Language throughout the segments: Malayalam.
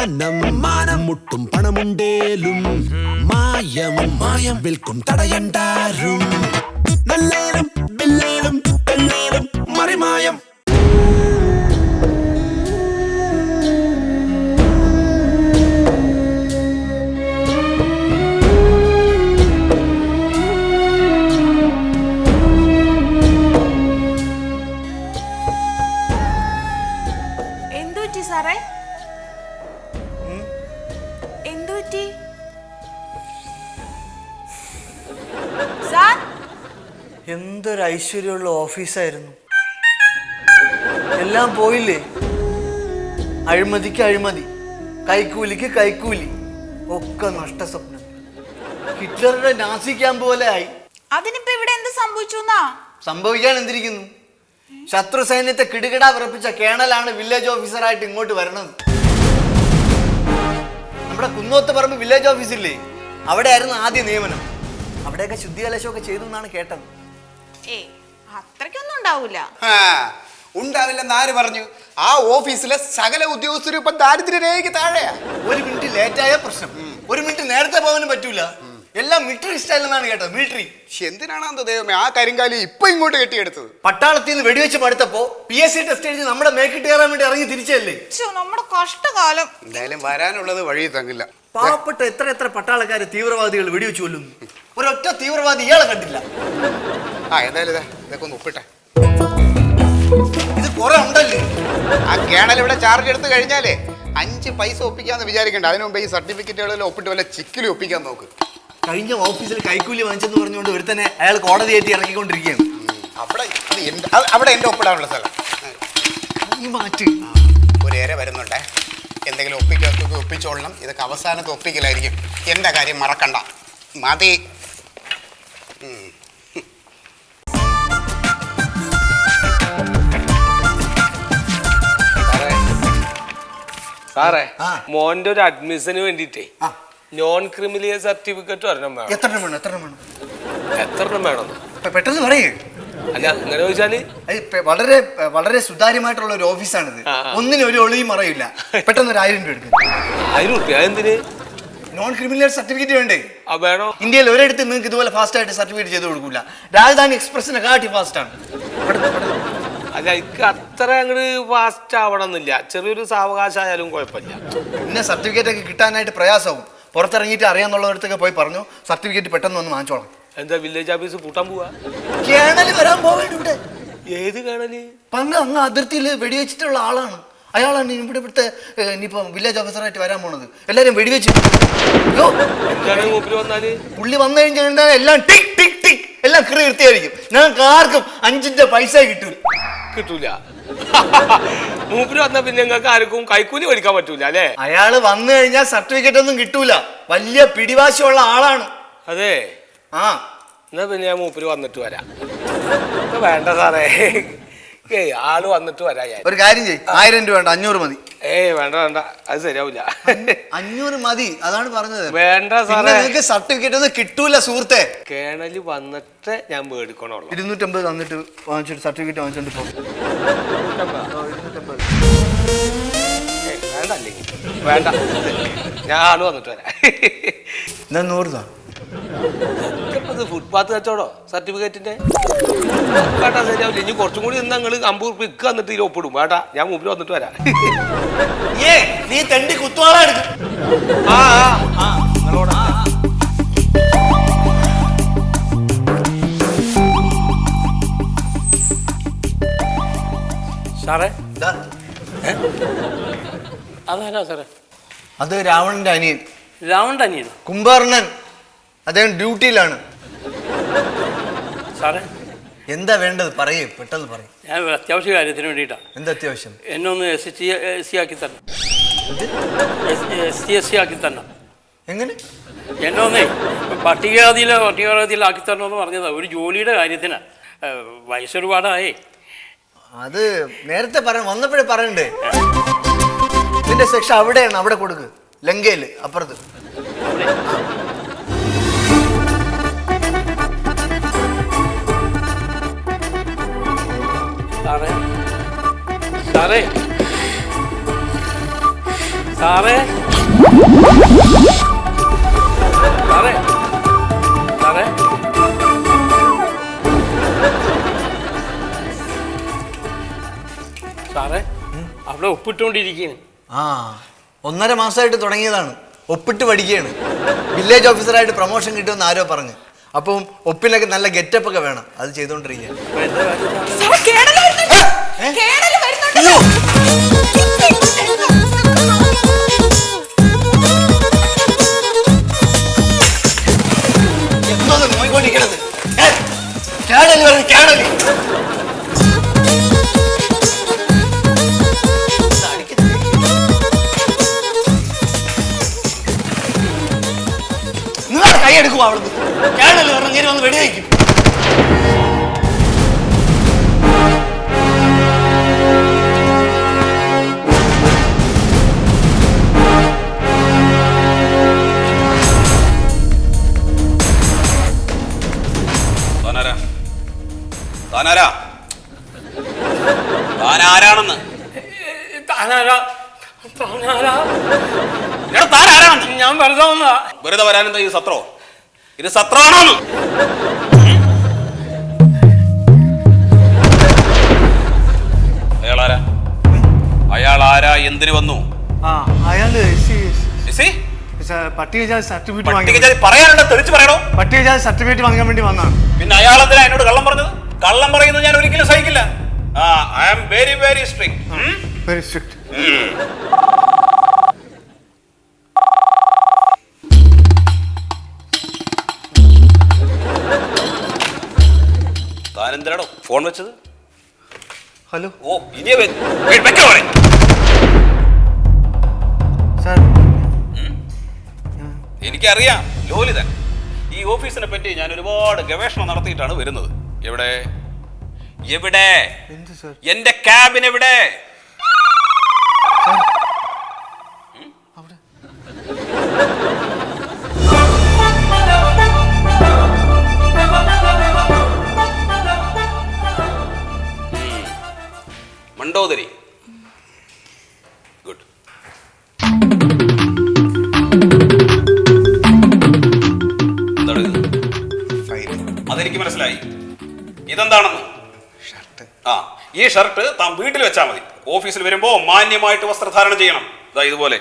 മാനം മാനം മുട്ടും പണമുണ്ടേലും മായം മായം വിൽക്കും തടയണ്ടാരും നല്ലേലും ബില്ലേലും പെല്ലേലും മറിമായം സാറേ എന്തുപറ്റി സാർ? എന്തൊരു ഐശ്വര്യമുള്ള ഓഫീസായിരുന്നു. എല്ലാം പോയില്ലേ? അഴിമതിക്ക് അഴിമതി, കൈക്കൂലിക്ക് കൈക്കൂലി, ഒക്കെ നഷ്ടസ്വപ്നം. ഹിറ്റ്ലറുടെ നാസി ക്യാമ്പ് പോലെ ആയി. അതിനിപ്പോ ഇവിടെ എന്ത് സംഭവിച്ചു? സംഭവിക്കാൻ എന്തിരിക്കുന്നു? ശത്രു സൈന്യത്തെ കിടുകിടാ വിറപ്പിച്ച കേണലാണ് വില്ലേജ് ഓഫീസറായിട്ട് ഇങ്ങോട്ട് വരണത്. നമ്മുടെ കുന്നോത്ത് പറമ്പ് വില്ലേജ് ഓഫീസില്ലേ, അവിടെ ആയിരുന്നു ആദ്യ നിയമനം. അവിടെയൊക്കെ ശുദ്ധികലശമൊക്കെ ചെയ്തു എന്നാണ് കേട്ടത്. അത്രയ്ക്കൊന്നും ഉണ്ടാവൂല. ഉണ്ടാവില്ലെന്ന് ആര് പറഞ്ഞു? ആ ഓഫീസിലെ സകല ഉദ്യോഗസ്ഥരും ഇപ്പൊ ദാരിദ്ര്യരേഖയ്ക്ക് താഴെയാ. ഒരു മിനിറ്റ് ലേറ്റായ പ്രശ്നം, ഒരു മിനിറ്റ് നേരത്തെ പോകാനും പറ്റൂല. എല്ലാം മിലിറ്ററി സ്റ്റൈൽ എന്നാണ് കേട്ടത്. മിലിറ്ററി എന്തിനാണെന്തോ ദൈവമേ ആ കരിങ്കാലി ഇപ്പൊ ഇങ്ങോട്ട് കെട്ടിയെടുത്തത്. പട്ടാളത്തിൽ നിന്ന് വെടിവെച്ച് പടുത്തപ്പോ PSC ടെസ്റ്റ് എഴുതി നമ്മുടെ മേക്കിട്ട് കയറാൻ വേണ്ടി ഇറങ്ങി തിരിച്ചല്ലേ. നമ്മുടെ കഷ്ടകാലം. എന്തായാലും വരാനുള്ളത് വഴി തങ്ങില്ല. പാവപ്പെട്ട എത്ര എത്ര പട്ടാളക്കാര് തീവ്രവാദികൾ വെടിവെച്ച് കൊല്ലുന്നു. ഒരൊറ്റ തീവ്രവാദി ഇയാളെ കണ്ടില്ല. എന്തായാലും ഇതൊക്കെ ഒന്ന് ഒപ്പിട്ടെ. ഇത് കുറെ ഉണ്ടല്ലേ. ആ കേണൽ ഇവിടെ ചാർജ് എടുത്ത് കഴിഞ്ഞാലേ 5 പൈസ ഒപ്പിക്കാന്ന് വിചാരിക്കണ്ട. അതിനു മുമ്പ് ഈ സർട്ടിഫിക്കറ്റുകളിൽ ഒപ്പിട്ട് വല്ല ചിക്കിലും ഒപ്പിക്കാൻ നോക്ക്. കഴിഞ്ഞ ഓഫീസിൽ കൈക്കൂലി വാങ്ങിച്ചെന്ന് പറഞ്ഞുകൊണ്ട് ഒരുത്തന്നെ അയാൾ കോടതിയേറ്റി ഇറക്കിക്കൊണ്ടിരിക്കുകയാണ്. അവിടെ എന്റെ ഒപ്പിടാനുള്ള സ്ഥലം ഈ മാറ്റ് ഒരു ഏറെ വരുന്നുണ്ടേ. എന്തെങ്കിലും ഒപ്പിച്ചോളണം. ഇതൊക്കെ അവസാനത്തെ ഒപ്പിക്കലായിരിക്കും. എന്റെ കാര്യം മറക്കണ്ട. മതി. സാറേ, മോന്റെ ഒരു അഡ്മിഷന് വേണ്ടിട്ടേ നോൺ ക്രിമിനൽ സർട്ടിഫിക്കറ്റ് ഒരെണ്ണം വേണം. എത്ര വേണം? വേണം പെട്ടെന്ന് പറയേ. അല്ല, അങ്ങനെ ചോദിച്ചാല് വളരെ വളരെ സുതാര്യമായിട്ടുള്ള ഒരു ഓഫീസാണിത്. ഒന്നിനും ഒരു ഒളിയും മറയില്ല. പെട്ടെന്ന് ഒരു 1000 രൂപ എടുക്കും. 1000 രൂപ എന്തിന്? നോൺ ക്രിമിനൽ സർട്ടിഫിക്കറ്റ് വേണ്ടേ? വേണോ? ഇന്ത്യയിൽ ഒരിടത്ത് നിങ്ങൾക്ക് ഇതുപോലെ ഫാസ്റ്റ് ആയിട്ട് സർട്ടിഫിക്കറ്റ് ചെയ്ത് കൊടുക്കില്ല. രാജധാനി എക്സ്പ്രസിനെ കാട്ടി ഫാസ്റ്റ് ആണ്. അല്ല, എനിക്ക് അത്ര അങ്ങോട്ട് ഫാസ്റ്റ് ആവണമെന്നില്ല. ചെറിയൊരു സാവകാശമായാലും കുഴപ്പമില്ല. പിന്നെ സർട്ടിഫിക്കറ്റ് ഒക്കെ കിട്ടാനായിട്ട് പ്രയാസവും. പുറത്തിറങ്ങിയിട്ട് അറിയാന്നുള്ളവരടുത്തൊക്കെ പോയി പറഞ്ഞു സർട്ടിഫിക്കറ്റ് പെട്ടെന്ന് വന്ന് വാങ്ങിച്ചോളാം. എന്താ വില്ലേജ് ഓഫീസ് പൂട്ടാൻ പോവാ? കേണൽ വരാൻ പോവേണ്ട ഇവിടെ. ഏത് കേണല്? അങ്ങ് അതിർത്തിയിൽ വെടിവെച്ചിട്ടുള്ള ആളാണ്. അയാളാണ് ഇവിടുത്തെ ഇനിയിപ്പം വില്ലേജ് ഓഫീസറായിട്ട് വരാൻ പോണത്. എല്ലാരും വെടിവെച്ചു. പുള്ളി വന്നു കഴിഞ്ഞാൽ എല്ലാം ടിക് ടിക് ടിക് എല്ലാം കൃത്യമായിരിക്കും. ഞങ്ങൾക്ക് ആർക്കും 5 പൈസ കിട്ടൂല. മൂപ്പര് വന്നാ പിന്നെ നിങ്ങൾക്ക് ആർക്കും കൈക്കൂലി മേടിക്കാൻ പറ്റൂല അല്ലേ? അയാള് വന്നു കഴിഞ്ഞാൽ സർട്ടിഫിക്കറ്റ് ഒന്നും കിട്ടൂല. വലിയ പിടിവാശിയുള്ള ആളാണ്. അതെ. എന്നാ പിന്നെ ഞാൻ മൂപ്പര് വന്നിട്ട് വരാം. വേണ്ട സാറേ, ആള് വന്നിട്ട് വരാ. ഒരു കാര്യം ചെയ്യ്, 1000 രൂപ വേണ്ട, 500 മതി. വേണ്ട അത് ശരിയാവില്ല. 500 മതി, അതാണ് പറഞ്ഞത്. വേണ്ട സാറേ, നിങ്ങൾക്ക് സർട്ടിഫിക്കറ്റ് ഒന്നും കിട്ടൂല സുഹൃത്തെ. കേണല് വന്നിട്ട് ഞാൻ മേടിക്കണുള്ളൂ. 250 തന്നിട്ട് വാങ്ങിച്ചിട്ട് സർട്ടിഫിക്കറ്റ് വാങ്ങിച്ചോണ്ട് പോ. വേണ്ട, ഞാൻ ആള് വന്നിട്ട് വരാം. 100 താ. ഫുട്പാത്ത് കച്ചവടോ സർട്ടിഫിക്കറ്റിന്റെ? വേണ്ട, ശരിയാവില്ല. ഇനി കുറച്ചും കൂടി നിന്ന് നിങ്ങൾ 50 രൂപ ഇക്ക് വന്നിട്ട് ഇതിൽ ഒപ്പിടും. വേണ്ട, ഞാൻ മുമ്പിൽ വന്നിട്ട് വരാം. നീ തെണ്ടി കുത്തുവാള എടുക്കും. സാറേ, അതാരാ സാറേ? അത് രാവണന്റെ അനിയൻ. രാവണന്റെ അനിയൻ? കുംഭകർണൻ. അദ്ദേഹം ഡ്യൂട്ടിയിലാണ്. സാറേ, എന്താ വേണ്ടത്? പറയേ, പെട്ടെന്ന് പറയും. ഞാൻ അത്യാവശ്യ കാര്യത്തിന് വേണ്ടിയിട്ടാണ്. എന്താ അത്യാവശ്യം? എന്നെ ഒന്ന് SC ആക്കി തരണം. SC ആക്കി തരണം. എങ്ങനെ? എന്നെ ഒന്നേ പട്ടികജാതിയിലാക്കി തരണമെന്ന് പറഞ്ഞതാ. ഒരു ജോലിയുടെ കാര്യത്തിന്. വയസ്സൊരുപാടായേ. അത് നേരത്തെ വന്നപ്പോഴേ പറയണ്ടേ. ഇതിന്റെ സെക്ഷൻ അവിടെയാണ്, അവിടെ കൊടുക്ക്. ലങ്കയില് അപ്പുറത്ത്. സാറേ സാറേ സാറേ സാറേ സാറേ അവിടെ ഒപ്പിട്ടുകൊണ്ടിരിക്കുകയാണ്. ആ 1.5 മാസമായിട്ട് തുടങ്ങിയതാണ്. ഒപ്പിട്ട് പഠിക്കുകയാണ്. വില്ലേജ് ഓഫീസറായിട്ട് പ്രൊമോഷൻ കിട്ടുമെന്ന് ആരോ പറഞ്ഞു. അപ്പം ഒപ്പിനൊക്കെ നല്ല ഗെറ്റപ്പ് ഒക്കെ വേണം. അത് ചെയ്തുകൊണ്ടിരിക്കുകയാണ്. സാറേ, കേടല് വരുന്നുണ്ട്. കേടല് വരുന്നുണ്ട്. എന്തോന്ന് നോയിക്കൊണ്ടിരിക്കണത്? കേടല് പറഞ്ഞു, കേടല്. നിങ്ങൾ കൈയെടുക്കും അവിടുന്ന്. കേടല് പറഞ്ഞു ഇങ്ങനെ വന്ന് വെടിവെക്കും. താനാരാണെന്ന് ഞാൻ വെറുതെ വന്നതാ. വെറുതെ വരാനെന്താ ഇത് സത്രോ? ഇത് സത്രമാണോന്ന്? അയാളാരാ? അയാൾ ആരാ? എന്തിനു വന്നു? അയാള് പട്ടികജാതി സർട്ടിഫിക്കറ്റ് പറയാനുണ്ട്, തെളിച്ച് പറയണോ? പട്ടികജാതി സർട്ടിഫിക്കറ്റ് വാങ്ങാൻ വേണ്ടി വന്നതാണ്. പിന്നെ അയാൾ എന്തിനാ എന്നോട് കള്ളം പറഞ്ഞത്? കള്ളം പറയുന്നത് ഞാൻ ഒരിക്കലും സഹിക്കില്ല. I am very very strict. Very strict. താൻ എന്തിനാണോ ഫോൺ വെച്ചത്? ഹലോ. ഓ ഇനിയെ വെക്കോ പറയും. സാർ, എനിക്കറിയാം ലോലിതൻ. ഈ ഓഫീസിനെ പറ്റി ഞാൻ ഒരുപാട് ഗവേഷണം നടത്തിയിട്ടാണ് വരുന്നത്. എവിടെ എവിടെ എന്റെ ക്യാബിൻ എവിടെ? മണ്ടോദരി. ഗുഡ്. എന്താണ് ഇത്? അതെനിക്ക് മനസ്സിലായി. ഇതെന്താണെന്ന്? ആ, ഈ ഷർട്ട് താൻ വീട്ടിൽ വെച്ചാൽ മതി. ഓഫീസിൽ വരുമ്പോ മാന്യമായിട്ട് വസ്ത്രധാരണം ചെയ്യണം. ഇതാ ഇതുപോലെ.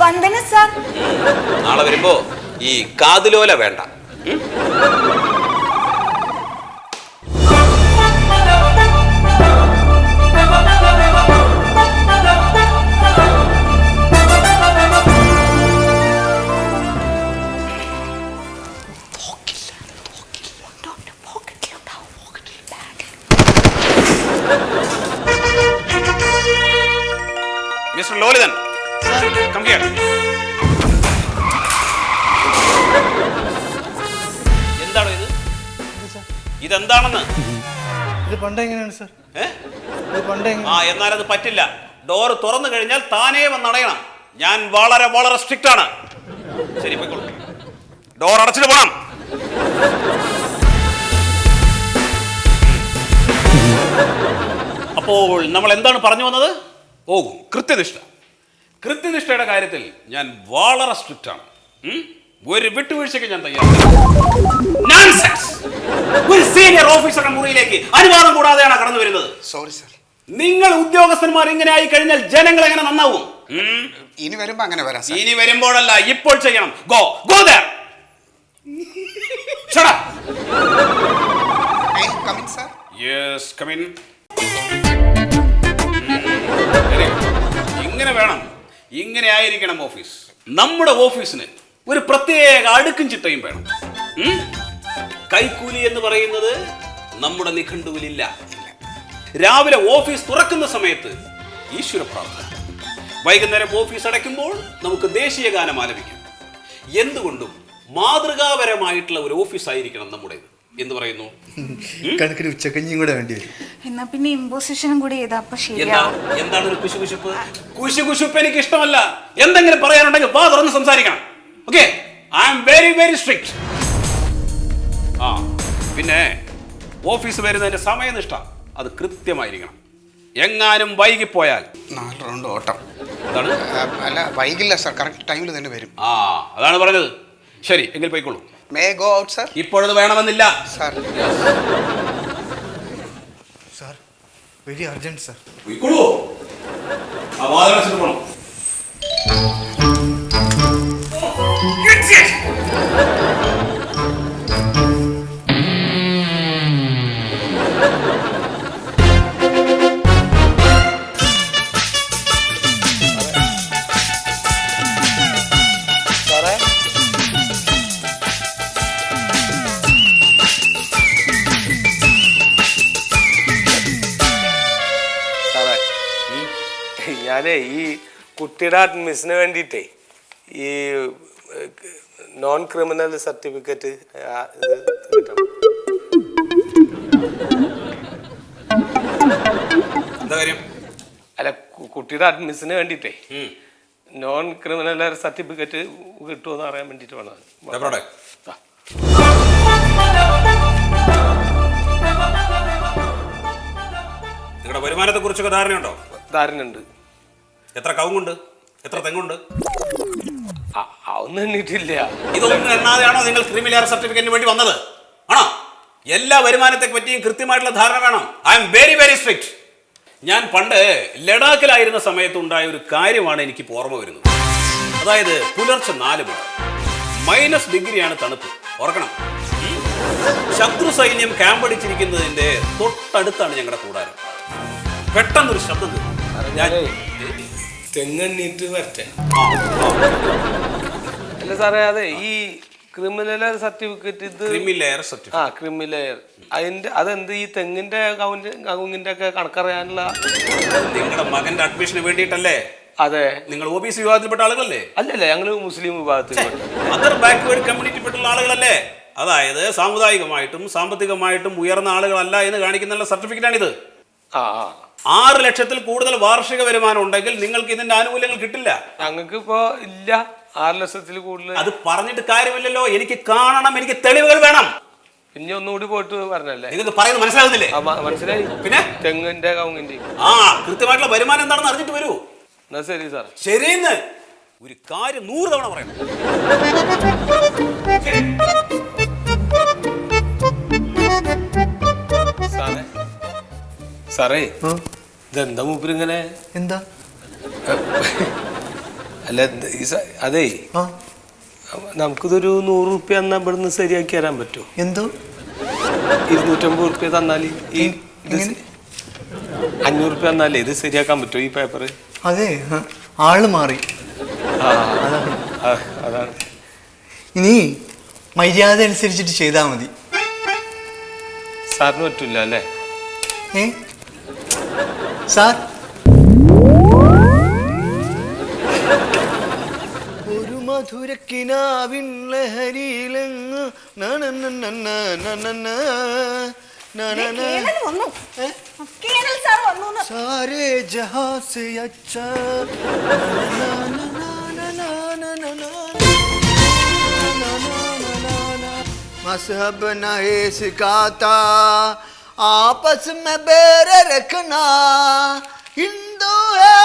വന്ദന സാർ. നാളെ വരുമ്പോ ഈ കാതിലോല വേണ്ട. Mister Lolithan, come here. എന്താണ് ഇത്? ഇതെന്താണെന്ന്? ഇത് പണ്ട് എങ്ങനെയാണ് സാർ? എന്നാൽ അത് പറ്റില്ല. ഡോർ തുറന്നു കഴിഞ്ഞാൽ താനേ വന്നടയണം. ഞാൻ വളരെ വളരെ സ്ട്രിക്റ്റ് ആണ്. ശരി, പോയിക്കോളൂ. ഡോർ അടച്ചിട്ട് പോകണം. അപ്പോൾ നമ്മൾ എന്താണ് പറഞ്ഞു വന്നത്? ഓ, കൃത്യനിഷ്ഠ. കൃത്യനിഷ്ഠയുടെ കാര്യത്തിൽ ഞാൻ വളരെ സ്ട്രിക്റ്റ് ആണ്. ഒരു വിട്ടുവീഴ്ചയ്ക്ക് ഞാൻ തയ്യാറാണ്. ഒരു സീനിയർ ഓഫീസറുടെ മുറിയിലേക്ക് അനുവാദം കൂടാതെയാണ് കടന്നു വരുന്നത്. Sorry sir. നിങ്ങൾ ഉദ്യോഗസ്ഥന്മാർ ഇങ്ങനെ ആയി കഴിഞ്ഞാൽ ജനങ്ങൾ എങ്ങനെ നന്നാവും? ഇനി വരുമ്പോ അങ്ങനെ വരാം സർ. ഇനി വരുമ്പോഴല്ല, ഇപ്പോൾ ചെയ്യണം. Go go there. Shut up. Come in sir. Yes, come in. ഇങ്ങനെ വേണം, ഇങ്ങനെ ആയിരിക്കണം ഓഫീസ്. നമ്മുടെ ഓഫീസിന് ഒരു പ്രത്യേക അടുക്കും ചിട്ടയും വേണം. കൈക്കൂലി എന്ന് പറയുന്നത് നമ്മുടെ നിഘണ്ടുവിലില്ല. രാവിലെ ഓഫീസ് തുറക്കുന്ന സമയത്ത് ഈശ്വര പ്രാർത്ഥന, വൈകുന്നേരം ഓഫീസ് അടയ്ക്കുമ്പോൾ നമുക്ക് ദേശീയ ഗാനം ആലപിക്കാം. എന്തുകൊണ്ടും മാതൃകാപരമായിട്ടുള്ള ഒരു ഓഫീസ് ആയിരിക്കണം നമ്മുടേത് എന്ന് പറയുന്നു. കണക്കിന് ഉച്ചക്കഞ്ഞിയും കൂടെ വേണ്ടി വരും. എന്നാ പിന്നെ ഇമ്പോസിഷനും കൂടി ചെയ്താ അപ്പൊ ശരിയാവും. എന്താണ് ഒരു കുശുകുശുപ്പ്? കുശുകുശുപ്പ് എനിക്ക് ഇഷ്ടമല്ല. എന്തെങ്കിലും പറയാനുണ്ടെങ്കിൽ വാ തുറന്ന് സംസാരിക്കണം. Okay, I am very very strict. പിന്നെ ഓഫീസ് വരുന്നതിന്റെ സമയനിഷ്ഠ അത് കൃത്യമായിരിക്കണം. എങ്ങാനും വൈകിപ്പോയാൽ 4 റൗണ്ട് ഓട്ടം. എന്താണ്? അല്ല വൈകില്ല സാർ, കറക്റ്റ് ടൈമിൽ തന്നെ വരും. ആ അതാണ് പറഞ്ഞത്. ശരി, എങ്കിൽ പോയിക്കോളൂ. May go out sir? ഇപ്പോഴത് വേണമെന്നില്ല. Sir sir very urgent sir. പോയിക്കോളൂ. ആ വാതിലടച്ചിട്ട് പോണം. സാറേ സാറേ ഞാനേ ഈ കുട്ടിയുടെ അഡ്മിഷന് വേണ്ടിയിട്ടേ ഈ നോൺ ക്രിമിനൽ സർട്ടിഫിക്കറ്റ് ഇത് കിട്ടണം. എന്താ കാര്യം? അല്ല കുട്ടിയുടെ അഡ്മിഷന് വേണ്ടിയിട്ടേ നോൺ ക്രിമിനൽ സർട്ടിഫിക്കറ്റ് കിട്ടുമെന്ന് അറിയാൻ വേണ്ടിയിട്ട് വേണം. എവിടെ? നിങ്ങളുടെ വരുമാനത്തെ കുറിച്ചൊക്കെ ധാരണയുണ്ടോ? ധാരണയുണ്ട്. എത്ര കവുങ്ങുണ്ട്, എത്ര തെങ്ങുണ്ട്? അതൊന്നും എണ്ണിട്ടില്ല. ഇതൊന്നും എണ്ണാതെയാണോ നിങ്ങൾ ക്രിമിനൽ സർട്ടിഫിക്കറ്റിന് വേണ്ടി വന്നത്? ആണോ? എല്ലാ വരുമാനത്തെ പറ്റിയും കൃത്യമായിട്ടുള്ള ധാരണ വേണം. I am very very strict. ഞാൻ പണ്ട് ലഡാക്കിലായിരുന്ന സമയത്ത് ഉണ്ടായ ഒരു കാര്യമാണ് എനിക്ക് ഓർമ്മ വരുന്നത്. അതായത് പുലർച്ചെ 4 മണി, -ഡിഗ്രിയാണ് തണുപ്പ്. ഓർക്കണം, ശത്രു സൈന്യം ക്യാമ്പടിച്ചിരിക്കുന്നതിന്റെ തൊട്ടടുത്താണ് ഞങ്ങളുടെ കൂടാരം. പെട്ടെന്നൊരു ശബ്ദം കേട്ടു. ഞാൻ തെങ്ങെണ്ണീറ്റ് വരട്ടെ. അല്ല സാറേ, അതെ ഈ ക്രിമിനൽ സർട്ടിഫിക്കറ്റ് ഇത് ക്രിമിലെയർ അതെന്ത് ഈ തെങ്ങിന്റെ കവുങ്ങിന്റെ ഒക്കെ കണക്കറിയാനുള്ള നിങ്ങളുടെ മകന്റെ അഡ്മിഷന് വേണ്ടിയിട്ടല്ലേ? അതെ. നിങ്ങൾ OBC വിഭാഗത്തിൽപ്പെട്ട ആളുകളല്ലേ? അല്ലല്ലേ, ഞങ്ങള് മുസ്ലിം വിഭാഗത്തിൽ അതർ ബാക്ക്വേർഡ് കമ്മ്യൂണിറ്റിപ്പെട്ടുള്ള ആളുകളല്ലേ? അതായത് സാമുദായികമായിട്ടും സാമ്പത്തികമായിട്ടും ഉയർന്ന ആളുകളല്ല എന്ന് കാണിക്കുന്ന സർട്ടിഫിക്കറ്റാണിത്. 6 ലക്ഷത്തിൽ കൂടുതൽ വാർഷിക വരുമാനം ഉണ്ടെങ്കിൽ നിങ്ങൾക്ക് ഇതിന്റെ ആനുകൂല്യങ്ങൾ കിട്ടില്ല. ഞങ്ങൾക്ക് ഇപ്പോ ഇല്ല 6 ലക്ഷത്തിൽ കൂടുതൽ. അത് പറഞ്ഞിട്ട് കാര്യമില്ലല്ലോ. എനിക്ക് കാണണം, എനിക്ക് തെളിവുകൾ വേണം. പിന്നെ ഒന്നുകൂടി പോയിട്ട് പറഞ്ഞല്ലേ? നിങ്ങൾക്ക് പറയുന്നത് മനസ്സിലാകുന്നില്ലേ? മനസ്സിലായി. പിന്നെ തെങ്ങിന്റെ കവുങ്ങിന്റെ കൃത്യമായിട്ടുള്ള വരുമാനം എന്താണെന്ന് അറിഞ്ഞിട്ട് വരൂ. എന്നാ ശരി സാർ. ശരിയെന്ന് ഒരു കാര്യം 100 തവണ പറയണം. സാറേ സാറേ ഇതെന്താ മൂപ്പരിങ്ങനെ? എന്താ? അല്ല അതേ, നമുക്കിതൊരു 100 റുപ്യ എന്നാ ഇവിടുന്ന് ശരിയാക്കി തരാൻ പറ്റുമോ? എന്തോ 250 റുപ്യ തന്നാല് ഈ 500 റുപ്യ തന്നാലേ ഇത് ശരിയാക്കാൻ പറ്റുമോ ഈ പേപ്പർ? അതെ, ആള് മാറി. അതാണ്. ഇനി മര്യാദ അനുസരിച്ചിട്ട് ചെയ്താൽ മതി. സാറിന് പറ്റില്ല അല്ലേ? സാർ ഒരു മധുരക്കിനാവിൻ ലഹരിയിലെങ്ങ് സാരേ ജഹാ സേ അച്ഛാ मज़हब नहीं सिखाता आपस में बैर रखना हिंदू है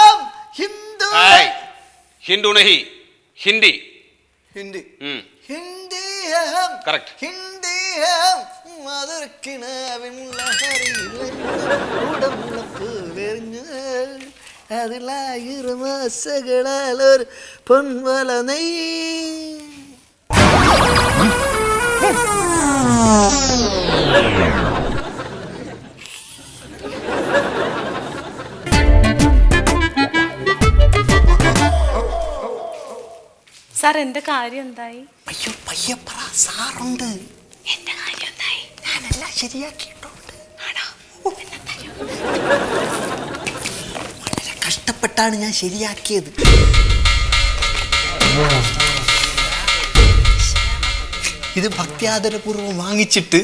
हिंदू ഹിന്ദു നഹി ഹിന്ദി. हिंदी हिंदी है हम Correct. हिंदी है हम മധുരക്കിനാവിൻ ലഹരിയിലെങ്ങുടമുളപ്പുവെറിഞ്ഞ് അതിലായിരം ആശകളാൽ ഒരു പൊൻവല നെയ്യ്. സാർ എന്റെ കാര്യം എന്തായി? അയ്യോ പയ്യെ പറ, സാറുണ്ട്. എന്റെ കാര്യം എന്തായി? ഞാനെല്ലാം ശരിയാക്കിയിട്ടുണ്ട്. ആണോ? വളരെ കഷ്ടപ്പെട്ടാണ് ഞാൻ ശരിയാക്കിയത്. ഇത് ഭക്തിയാദരപൂർവ്വം വാങ്ങിച്ചിട്ട്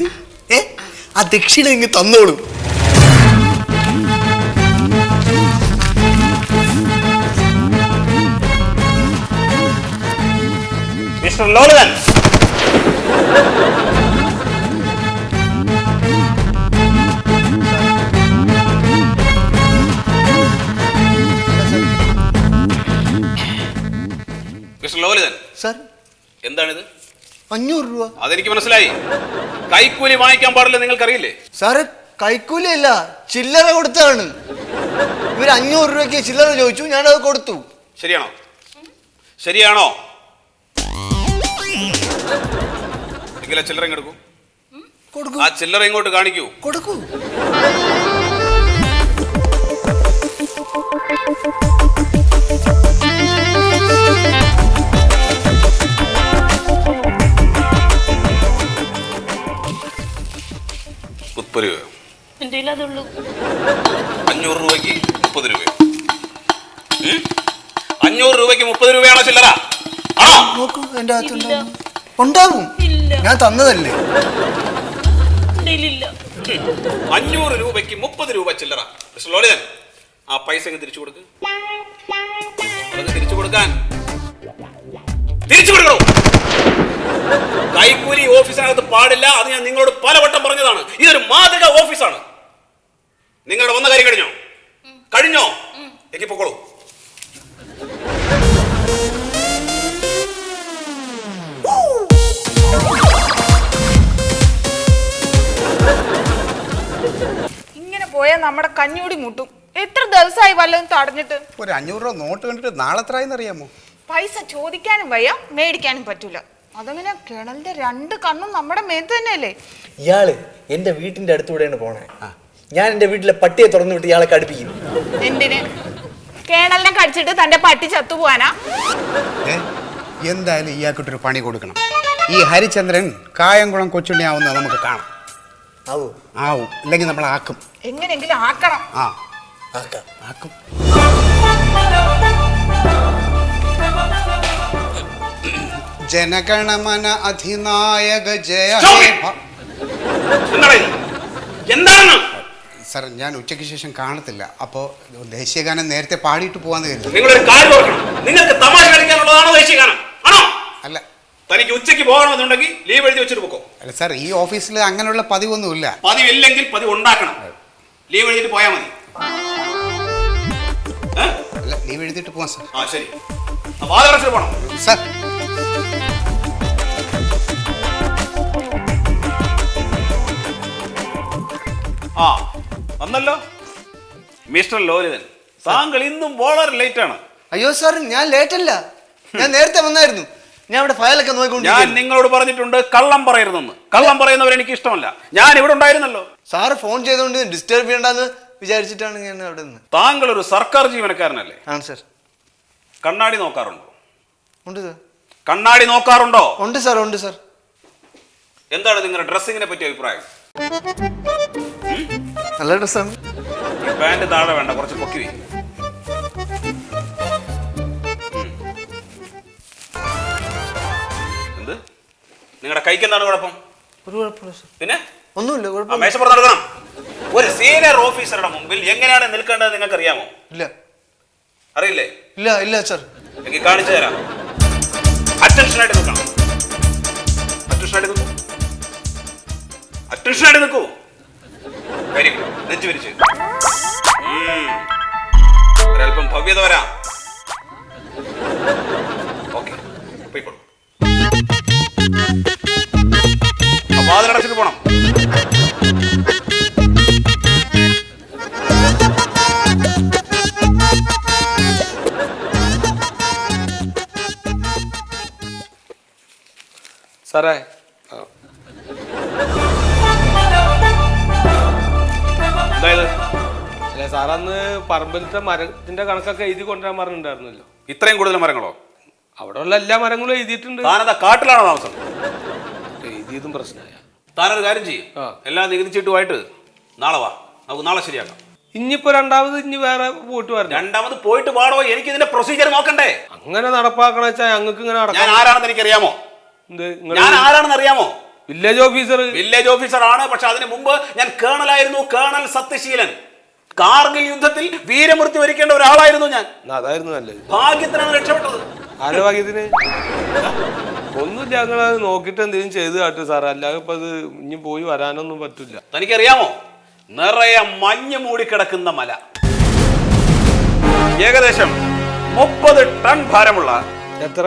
ആ ദക്ഷിണ ഇങ്ങ് തന്നോളൂ. മിസ്റ്റർ ലോലൻ, എന്താണിത്? 500 രൂപ. അതെനിക്ക് മനസ്സിലായി. കൈക്കൂലി വാങ്ങിക്കാൻ പാടില്ല, നിങ്ങൾക്കറിയില്ലേ? സാറ് കൈക്കൂലി അല്ല, ചില്ലറ കൊടുത്താണ്. ഇവർ 500 രൂപയ്ക്ക് ചില്ലറ ചോദിച്ചു, ഞാനത് കൊടുത്തു. ശരിയാണോ? ശരിയാണോ? എങ്കിലെ ചില്ലറ ഇങ്ങെടുക്കൂ. കൊടുക്കൂ. ആ ചില്ലറ ഇങ്ങോട്ട് കാണിക്കൂ. കൊടുക്കൂ. രൂപ. എന്റെ അതുള്ളൂ. 500 രൂപയ്ക്ക് 30 രൂപ. 500 രൂപയ്ക്ക് 30 രൂപയാണോ ചില്ലറ? ആണോ? നോക്കൂ, എന്റെ ഉണ്ടാവും. ഞാൻ തന്നതല്ലേ. 500 രൂപയ്ക്ക് 30 രൂപ ചില്ലറ. മിസ്റ്റർ ലോലിതൻ, ആ പൈസ തിരിച്ചു കൊടുക്ക്. തിരിച്ചു കൊടുക്കാൻ. തിരിച്ചു കൊടുക്കണോ? കൈക്കൂലി ഓഫീസിനകത്ത് പാടില്ല. അത് ഞാൻ നിങ്ങളോട് പലവട്ടം പറഞ്ഞതാണ്. ഇതൊരു മാതൃക ഓഫീസാണ്. നിങ്ങളുടെ വന്ന കാര്യം കഴിഞ്ഞോ? എങ്കിൽ പൊക്കോളൂ. ഇങ്ങനെ പോയാൽ നമ്മുടെ കഞ്ഞൂടി മുട്ടും. എത്ര ദിവസമായി വല്ലതും തടഞ്ഞിട്ട്? ഒരു 500 രൂപ നോട്ട് കണ്ടിട്ട് നാളെ എത്രയെന്ന് അറിയാമോ? പൈസ ചോദിക്കാനും വയ്യ, മേടിക്കാനും പറ്റൂല. അതങ്ങനെ കിണലിന്റെ 2 കണ്ണും നമ്മുടെ മേത്ത് തന്നെയല്ലേ. ഇയാള് എന്റെ വീട്ടിന്റെ അടുത്തൂടെയാണ് പോണേ. ഞാൻ എന്റെ വീട്ടിലെ പട്ടിയെ തുറന്നു വിട്ട് ഇയാളെ കടുപ്പിക്കും. എന്തിന്? കേണലിനെ കടിച്ചിട്ട് തന്റെ പട്ടി ചത്തുപോവാനാ? എന്തായാലും ഇയാൾക്കിട്ടൊരു പണി കൊടുക്കണം. ഈ ഹരിചന്ദ്രൻ കായംകുളം കൊച്ചുണ്ണി ആവുന്നത് നമുക്ക് കാണാം. ആവും. ഇല്ലെങ്കിൽ നമ്മൾ ആക്കും. എങ്ങനെയെങ്കിലും ആക്കണം. ആക്കും. ജനഗണമന അധിനായക ജയ ഹേ. എന്താണ് സാർ, ഞാൻ ഉച്ചയ്ക്ക് ശേഷം കാണത്തില്ല. അപ്പോൾ ദേശീയഗാനം നേരത്തെ പാടിയിട്ട് പോവാന്ന് കരുതി. നിങ്ങളൊരു കാര്യം ഓർക്കണം. നിങ്ങൾക്ക് തമാശ കളിക്കാനുള്ളതാണോ ദേശീയഗാനം? ആണോ? അല്ല. തനിക്ക് ഉച്ചയ്ക്ക് പോകണമെന്നുണ്ടെങ്കിൽ ലീവ് എഴുതി വെച്ചിട്ട് പോക്കോ. അല്ല സാർ, ഈ ഓഫീസിൽ അങ്ങനെയുള്ള പതിവൊന്നുമില്ല. പതിവില്ലെങ്കിൽ പതിവ് ഉണ്ടാക്കണം. ലീവ് എഴുതിട്ട് പോയാൽ മതി. അല്ല, ലീവ് എഴുതിയിട്ട് പോവാം സാർ. ആ ശരി. വാദപ്രശ്നം പോണം സാർ. ആ വന്നല്ലോ മിസ്റ്റർ ലോലിതൻ. താങ്കൾ ഇന്നും വളരെ ലേറ്റ് ആണ്. അയ്യോ സാർ, ഞാൻ ലേറ്റ് അല്ല, ഞാൻ നേരത്തെ വന്നായിരുന്നു. ഞാൻ ഇവിടെ ഫയലൊക്കെ നോക്കിക്കൊണ്ട്. ഞാൻ നിങ്ങളോട് പറഞ്ഞിട്ടുണ്ട് കള്ളം പറയരുതെന്ന്. കള്ളം പറയുന്നവർ എനിക്ക് ഇഷ്ടമല്ല. ഞാൻ ഇവിടെ ഉണ്ടായിരുന്നല്ലോ. സാറ് ഫോൺ ചെയ്തുകൊണ്ട് ഡിസ്റ്റർബ് ചെയ്യണ്ടെന്ന് വിചാരിച്ചിട്ടാണ് ഞാൻ അവിടെ നിന്ന്. താങ്കൾ ഒരു സർക്കാർ ജീവനക്കാരനല്ലേ? ആണ് സാർ. കണ്ണാടി നോക്കാറുണ്ടോ? ഉണ്ട് സാർ. കണ്ണാടി നോക്കാറുണ്ടോ? ഉണ്ട് സാർ. ഉണ്ട് സാർ. എന്താണ് നിങ്ങളുടെ ഡ്രസ്സിങ്ങിനെ പറ്റിയ അഭിപ്രായം? നല്ല ഡ്രസ്സാണ്. ഈ പാന്റ് താഴെ വേണ്ട, കുറച്ച് പൊക്കി വയ്ക്കും. എന്ത്? നിങ്ങളുടെ കൈക്ക് എന്താണ് കുഴപ്പം? ഒരു കുഴപ്പമില്ല സാർ. പിന്നെ ഒന്നുമില്ല, കുഴപ്പമില്ല. മേശപ്പുറത്ത് നടക്കണം. ഒരു സീനിയർ ഓഫീസറുടെ മുമ്പിൽ എങ്ങനെയാണ് നിൽക്കേണ്ടത് നിങ്ങൾക്ക് അറിയാമോ? ഇല്ല. അറിയില്ലേ? ഇല്ല സാർ. എനിക്ക് കാണിച്ചു തരാം. അറ്റൻഷനായിട്ട് നിൽക്കണം. അറ്റൻഷനായിട്ട് നിൽക്കൂ. അറ്റൻഷനായിട്ട് നിൽക്കൂ. Very good. നെഞ്ചു വിരിച്ച് ഒരല്പം ഭവ്യത വരാം. ഓക്കെ, പോയിക്കോളൂ. വാതിലടച്ചിട്ട് പോണം. സാറേ, അതായത് അല്ല സാറന്ന് പറമ്പിലത്തെ മരത്തിന്റെ കണക്കൊക്കെ എഴുതി കൊണ്ടുവരാൻ പറഞ്ഞിട്ടുണ്ടായിരുന്നല്ലോ. ഇത്രയും കൂടുതൽ മരങ്ങളോ? അവിടെ ഉള്ള എല്ലാ മരങ്ങളും എഴുതിയിട്ടുണ്ട്. താനെന്താ കാട്ടിലാണോ താമസം? എഴുതിയതും പ്രശ്നമായ. താനൊരു കാര്യം ചെയ്യും. എല്ലാം നികുതി ചീട്ടുമായിട്ട് നാളെ വാ, നമുക്ക് നാളെ ശരിയാക്കാം. ഇനിയിപ്പോ രണ്ടാമത് ഇനി വേറെ പോയിട്ട് വരണം. രണ്ടാമത് പോയിട്ട് പാടോ? എനിക്ക് ഇതിന്റെ പ്രൊസീജിയർ നോക്കണ്ടേ? അങ്ങനെ നടപ്പാക്കണ വെച്ചാൽ ഞങ്ങൾക്ക് ഇങ്ങനെ ഞാൻ ആരാണെന്ന് എനിക്ക് അറിയാമോ? ഞാൻ ആരാണെന്ന് അറിയാമോ? Village officer. വില്ലേജ് ഓഫീസർ ആണ്. പക്ഷെ അതിന് മുമ്പ് ഞാൻ കേണലായിരുന്നു. കേണൽ സത്യശീലൻ. കാർഗിൽ യുദ്ധത്തിൽ വീരമൃത്യു വരിക്കേണ്ട ഒരാളായിരുന്നു ഞാൻ. അതായിരുന്നു നല്ലത്. ഭാഗ്യത്തിനാണ് രക്ഷപ്പെട്ടത്. ആരുടെ ഭാഗ്യത്തിന്? ഒന്നുമില്ല, ഞങ്ങളത് നോക്കിട്ട് എന്തെങ്കിലും ചെയ്ത് കാട്ടു സാർ. അല്ലാതെ ഇപ്പൊ അത് ഇനി പോയി വരാനൊന്നും പറ്റില്ല. തനിക്കറിയാമോ, നിറയെ മഞ്ഞ് മൂടിക്കിടക്കുന്ന മല, ഏകദേശം 30 ടൺ ഭാരമുള്ള എത്ര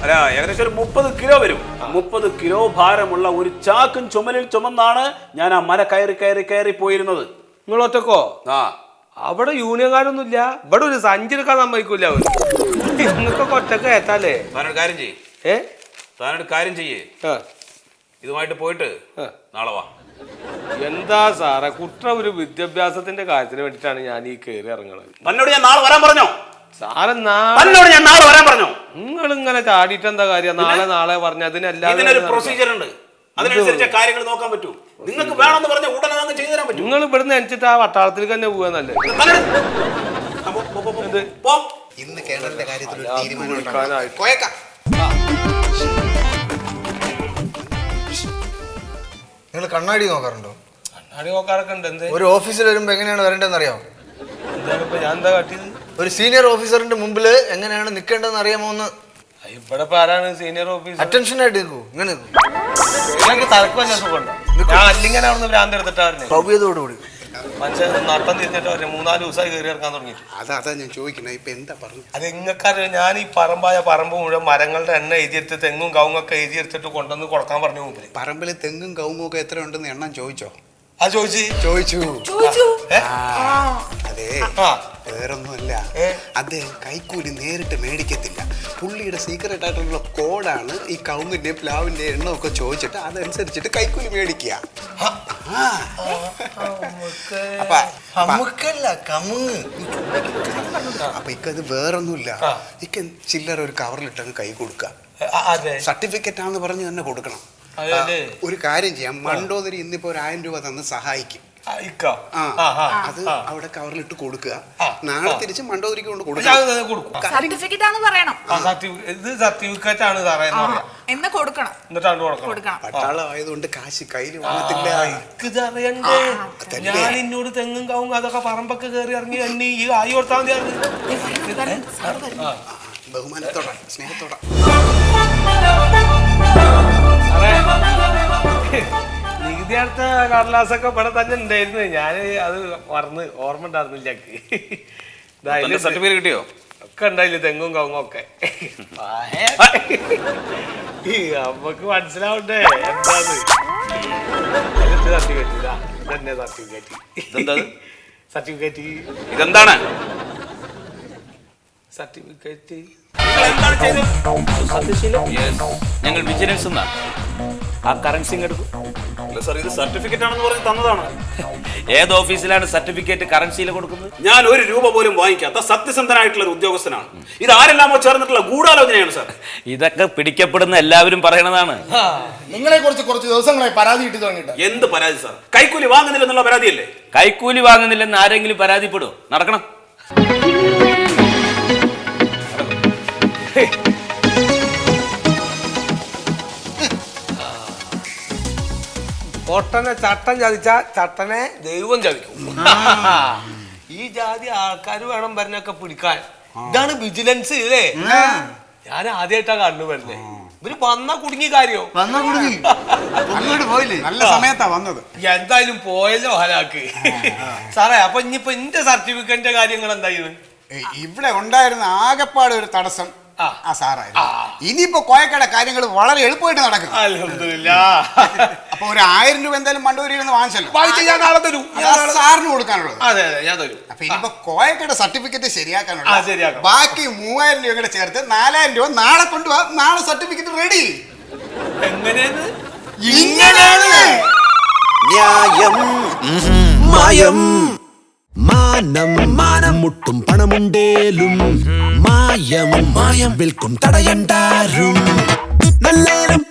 അല്ല ഏകദേശം ഒരു 30 കിലോ വരും. 30 കിലോ ഭാരമുള്ള ഒരു ചാക്കും ചുമലിൽ ചുമന്നാണ് ഞാൻ ആ മല കയറി പോയിരുന്നത്. നിങ്ങൾ ഒറ്റക്കോ? ആ അവിടെ യൂണിയൻകാരൊന്നുമില്ല. ഇവിടെ ഒരു സഞ്ചരിക്കാൻ സമ്മതിക്കൂല അവര്. നിങ്ങൾക്കൊക്കെ ഒറ്റക്ക് ഏറ്റാലേ. താനൊരു കാര്യം ചെയ്യേ ഇതുമായിട്ട് പോയിട്ട് നാളെ വാ. എന്താ സാറേ കുട്ട ഒരു വിദ്യാഭ്യാസത്തിന്റെ കാര്യത്തിന് വേണ്ടിട്ടാണ് ഞാൻ ഈ കയറി ഇറങ്ങുന്നത്. തന്നോട് ഞാൻ നാളെ വരാൻ പറഞ്ഞോ? സാറെന്നോട് ഞാൻ നാളെ വരാൻ പറഞ്ഞോ? നിങ്ങൾ ഇങ്ങനെ ചാടിയിട്ട് എന്താ കാര്യം? നാളെ പറഞ്ഞ ഇതിനൊരു പ്രൊസീജിയർ ഉണ്ട്. അതിനനുസരിച്ച് കാര്യങ്ങൾ നോക്കാൻ പറ്റൂ. നിങ്ങൾക്ക് വേണമെന്ന് പറഞ്ഞ ഉടനെ അങ്ങ് ചെയ്തു തരാൻ പറ്റും. നിങ്ങൾ ഇവിടുന്ന് എണിച്ചിട്ട് ആ വട്ടാളത്തിലേക്ക് തന്നെ പോവാ നല്ലത്. ഇന്ന് കേരളത്തിന്റെ കാര്യത്തിൽ ഒരു തീരുമാനം. നിങ്ങൾ കണ്ണാടി നോക്കാറുണ്ടോ? കണ്ണാടി നോക്കാറൊക്കെ ഉണ്ട്. എന്ത് ഒരു ഓഫീസിൽ വരുമ്പോ എങ്ങനെയാണ് വരേണ്ടതെന്ന് അറിയാമോ? എന്താണ് ഇപ്പൊ ഞാൻ എന്താ കാട്ടിയത്? ഒരു സീനിയർ ഓഫീസറിന്റെ മുമ്പിൽ എങ്ങനെയാണ് നിൽക്കേണ്ടതെന്ന് അറിയാമോ എന്ന്? ഇവിടെ ഇപ്പൊ ആരാണ് സീനിയർ ഓഫീസർ? അറ്റൻഷൻ ആയിട്ട് നിൽക്കൂ. ഇങ്ങനെ നിങ്ങൾക്ക് തലക്ക് വല്ല സുഖമുണ്ടോ? ഞാൻ അല്ലെങ്കിൽ അവിടെ ഭ്രാന്ത് എടുത്തിട്ടാ ഭവ്യതയോടുകൂടി മനുഷ്യൻ നട്ടം തിരിഞ്ഞിട്ട് 3-4 ദിവസമായി കയറി ഇറക്കാൻ തുടങ്ങി. അതാ ഞാൻ ചോദിക്കണേ, ഇപ്പൊ എന്താ പറഞ്ഞു? അത് നിങ്ങൾക്കറിയാം. ഞാൻ ഈ പറമ്പ് മുഴുവൻ മരങ്ങളുടെ എണ്ണ എഴുതിയെടുത്ത് തെങ്ങും കവുങ്ങൊക്കെ എഴുതിയെടുത്തിട്ട് കൊണ്ടുവന്ന് കൊടുക്കാൻ പറഞ്ഞു. മുമ്പിൽ പറമ്പിൽ തെങ്ങും കവുങ്ങും ഒക്കെ എത്ര ഉണ്ടെന്ന് എണ്ണം ചോദിച്ചോ? അത് ചോദിച്ചു. അതെ, വേറൊന്നുമല്ല, അദ്ദേഹം കൈക്കൂലി നേരിട്ട് മേടിക്കത്തില്ല. പുള്ളിയുടെ സീക്രട്ട് ആയിട്ടുള്ള കോഡാണ് ഈ കവുങ്ങിന്റെ പ്ലാവിന്റെ എണ്ണം ഒക്കെ ചോദിച്ചിട്ട് അതനുസരിച്ചിട്ട് കൈക്കൂലി മേടിക്കുക. അപ്പൊ ഇക്കത് വേറൊന്നുമില്ല. ഇക്ക ചില്ലറ ഒരു കവറിലിട്ടങ്ങ് കൈ കൊടുക്കുക. സർട്ടിഫിക്കറ്റ് ആണെന്ന് പറഞ്ഞ് തന്നെ കൊടുക്കണം. ഒരു കാര്യം ചെയ്യാം, മണ്ടോദരി ഇന്നിപ്പോ 1000 രൂപ തന്ന് സഹായിക്കും. അത് അവിടെ കവറിലിട്ട് കൊടുക്കുക. നാളെ തിരിച്ച് മണ്ടോദരിക്ക് കൊണ്ട് കൊടുക്കുക. സർട്ടിഫിക്കറ്റ് ആണെന്ന് പറയണം. ഇത് സർട്ടിഫിക്കറ്റ് ആണ് സാറേ എന്ന് കൊടുക്കണം. പട്ടാളം ആയതുകൊണ്ട് കാശ് കയ്യിൽ വാങ്ങത്തില്ല. ഇതറിയണ്ടേ? ഞാൻ എന്നോട് തെങ്ങും കവുങ്ങും അതൊക്കെ പറമ്പൊക്കെ കയറി ഇറങ്ങി എണ്ണി ഈ ആയി കൊടുത്താൽ മതിയായിരുന്നു. ബഹുമാനത്തോടെ സ്നേഹത്തോടെ നികുതി അടുത്ത കടലാസൊക്കെ ഇവിടെ തന്നെ ഉണ്ടായിരുന്നു. ഞാൻ അത് ഓർമ്മ ഉണ്ടായിരുന്നില്ല. സർട്ടിഫിക്കറ്റ് കിട്ടിയോ? ഒക്കെ ഉണ്ടായില്ലേ തെങ്ങും കവുങ്ങും ഒക്കെ. നമ്മക്ക് മനസ്സിലാവണ്ടേ എന്താന്ന്. സർട്ടിഫിക്കറ്റ് ഇതന്നെ സർട്ടിഫിക്കറ്റ് ഇതെന്താണ് സർട്ടിഫിക്കറ്റ്? ഞങ്ങൾ വിജിലൻസ് ആ കറൻസി എടുക്കും. സാർ ഇത് സർട്ടിഫിക്കറ്റ് ആണെന്ന് പറഞ്ഞ് തന്നതാണ്. ഏത് ഓഫീസിലാണ് സർട്ടിഫിക്കറ്റ് കറൻസിയിൽ കൊടുക്കുന്നത്? ഞാൻ 1 രൂപ പോലും വാങ്ങിക്കാത്ത സത്യസന്ധനായിട്ടുള്ള ഒരു ഉദ്യോഗസ്ഥനാണ്. ഇത് ആരെല്ലാമോ ചേർന്നിട്ടുള്ള ഗൂഢാലോചനയാണ് സാർ. ഇതൊക്കെ പിടിക്കപ്പെടുന്ന എല്ലാവരും പറയണതാണ്. നിങ്ങളെ കുറച്ച് ദിവസങ്ങളായി പരാതി കിട്ടി തുടങ്ങിയിട്ട്. എന്ത് പരാതി സാർ? കൈക്കൂലി വാങ്ങുന്നില്ലെന്നുള്ള പരാതിയല്ലേ? കൈക്കൂലി വാങ്ങുന്നില്ലെന്ന് ആരെങ്കിലും പരാതിപ്പെടുമോ? നടക്കണം. ഒട്ടനെ ചട്ടം ചതിച്ച ചട്ടനെ ദൈവം ചതിക്കും. ഈ ജാതി ആൾക്കാർ വേണം പറഞ്ഞൊക്കെ പിടിക്കാൻ. ഇതാണ് വിജിലൻസ് അല്ലേ? ഞാൻ ആദ്യമായിട്ടാ കണ്ണു വരുന്നേ. ഇവര് വന്നാ കുടുങ്ങി കാര്യോ? പോയില്ലേ? നല്ല സമയത്താ വന്നത്. എന്തായാലും പോയല്ലോ ഹലാക്ക്. സാറേ അപ്പൊ ഇനിയിപ്പോ എന്റെ സർട്ടിഫിക്കറ്റിന്റെ കാര്യങ്ങൾ എന്തായിരുന്നു? ഇവിടെ ഉണ്ടായിരുന്ന ആകെപ്പാട് ഒരു തടസ്സം ആ സാറായിരുന്നു. ഇനിയിപ്പോ കോയക്കട കാര്യങ്ങൾ വളരെ എളുപ്പമായിട്ട് നടക്കും. അപ്പൊ ഒരു 1000 രൂപ എന്തായാലും മണ്ടൂരിൽ നിന്ന് വാങ്ങിച്ചല്ലോ. സാറിന് കൊടുക്കാനുള്ളത്. ഞാൻ തരും. അപ്പൊ ഇനിയിപ്പോ കോയക്കട സർട്ടിഫിക്കറ്റ് ശരിയാക്കാനുള്ള ബാക്കി 3000 രൂപ കൂടെ ചേർത്ത് 4000 രൂപ നാളെ കൊണ്ടുപോവാ. നാളെ സർട്ടിഫിക്കറ്റ് റെഡി. എങ്ങനെയാണ്? ഇങ്ങനെയാണ്. ന്യായം മായം മാനം മുട്ടും പണമുണ്ടേലും മായം വിൽക്കും തടയണ്ടാരും നല്ലേലും